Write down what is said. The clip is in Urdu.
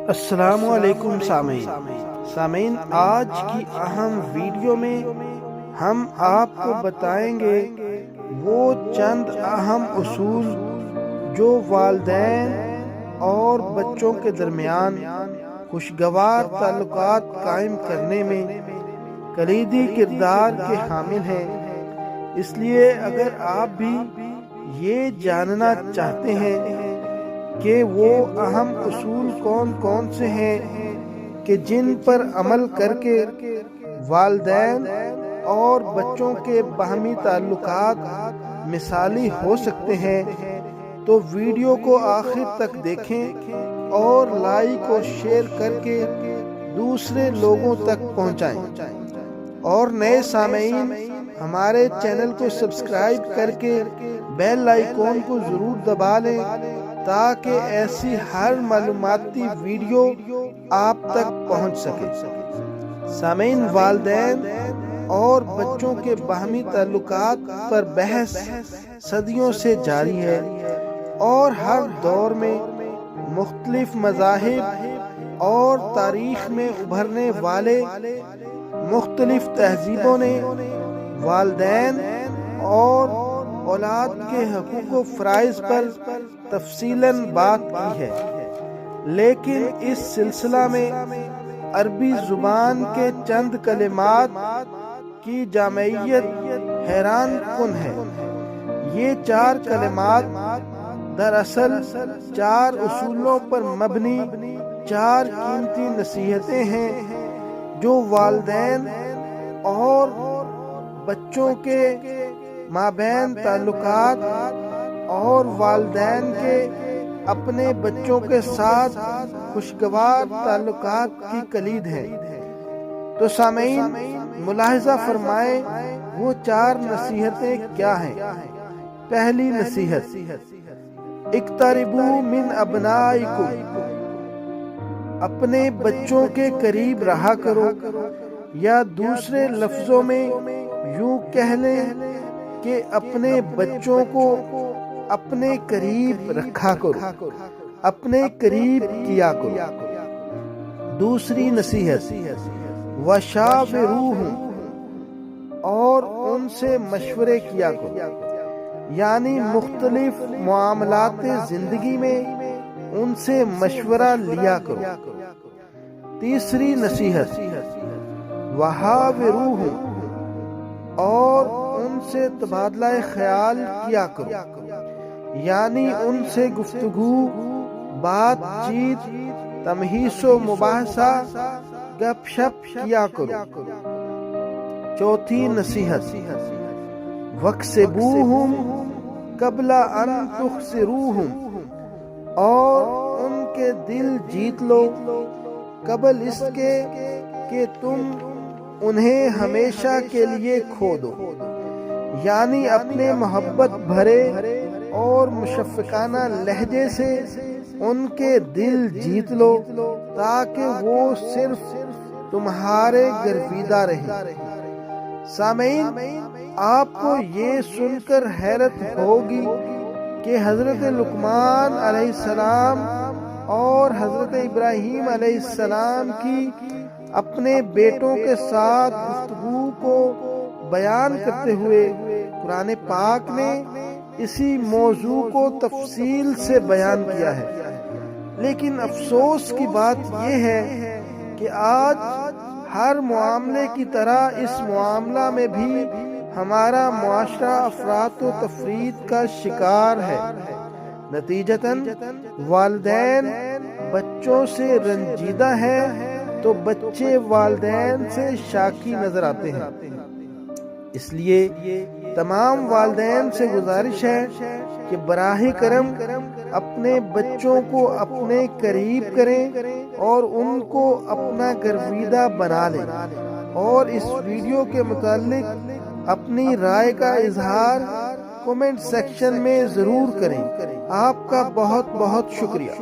السلام علیکم سامعین، آج کی اہم ویڈیو میں ہم آپ کو بتائیں گے وہ چند اہم اصول جو والدین اور بچوں کے درمیان خوشگوار تعلقات قائم کرنے میں کلیدی کردار کے حامل ہیں۔ اس لیے اگر آپ بھی یہ جاننا چاہتے ہیں کہ وہ اہم اصول کون کون سے ہیں کہ جن پر عمل کر کے والدین اور بچوں کے باہمی تعلقات مثالی ہو سکتے ہیں، تو ویڈیو کو آخر تک دیکھیں اور لائک اور شیئر کر کے دوسرے لوگوں تک پہنچائیں، اور نئے سامعین ہمارے چینل کو سبسکرائب کر کے بیل آئیکن کو ضرور دبا لیں تاکہ ایسی ہر معلوماتی ویڈیو آپ تک پہنچ سکے۔ سامعین، والدین اور بچوں کے باہمی تعلقات پر بحث صدیوں سے جاری ہے، اور ہر دور میں مختلف مذاہب اور تاریخ میں ابھرنے والے مختلف تہذیبوں نے والدین اور اولاد کے حقوق و فرائض پر تفصیلاً بات کی ہے، لیکن اس سلسلہ میں عربی زبان کے چند کلمات کی جامعیت حیران کن ہے۔ یہ چار کلمات دراصل چار اصولوں پر مبنی چار قیمتی نصیحتیں ہیں جو والدین اور بچوں کے مابین تعلقات اور والدین کے اپنے بچوں کے ساتھ خوشگوار تعلقات کی کلید ہے۔ تو سامعین، ملاحظہ فرمائیں وہ چار نصیحتیں کیا ہیں۔ پہلی نصیحت، اقتربوا من ابنائکم، اپنے بچوں کے قریب رہا کرو، یا دوسرے لفظوں میں یوں کہہ لیں کہ اپنے بچوں کو اپنے قریب رکھا کرو، اپنے قریب کیا کرو۔ دوسری نصیحت، وشاورہم، اور ان سے مشورے کیا کرو، یعنی مختلف معاملات زندگی میں ان سے مشورہ لیا کرو۔ تیسری نصیحت، وحاورہم، اور ان سے تبادلہ خیال کیا کرو، یعنی ان سے گفتگو، بات چیت، تمہیس و مباحثہ، گپ شپ کیا کرو۔ چوتھی نصیحت، واکسبوہم قبل ان تخسروہم، اور ان کے دل جیت لو قبل اس کے کہ تم انہیں ہمیشہ کے لیے کھو دو، یعنی اپنے محبت بھرے اور مشفقانہ لہجے سے ان کے دل جیت لو تاکہ وہ صرف تمہارے گرویدہ رہیں۔ سامعین، آپ کو یہ سن کر حیرت ہوگی کہ حضرت لقمان علیہ السلام اور حضرت ابراہیم علیہ السلام کی اپنے بیٹوں کے ساتھ گفتگو کو بیان کرتے ہوئے قرآن پاک نے اسی موضوع کو تفصیل سے بیان کیا ہے، لیکن افسوس کی بات یہ ہے کہ آج ہر معاملے کی طرح اس معاملہ میں بھی ہمارا معاشرہ افراط و تفریط کا شکار ہے۔ نتیجتاً والدین بچوں سے رنجیدہ ہیں تو بچے والدین سے شاکی نظر آتے ہیں۔ اس لیے تمام والدین سے گزارش ہے کہ براہ کرم اپنے بچوں کو اپنے قریب کریں اور ان کو اپنا گرویدہ بنا لیں، اور اس ویڈیو کے متعلق اپنی رائے کا اظہار کمنٹ سیکشن میں ضرور کریں۔ آپ کا بہت بہت شکریہ۔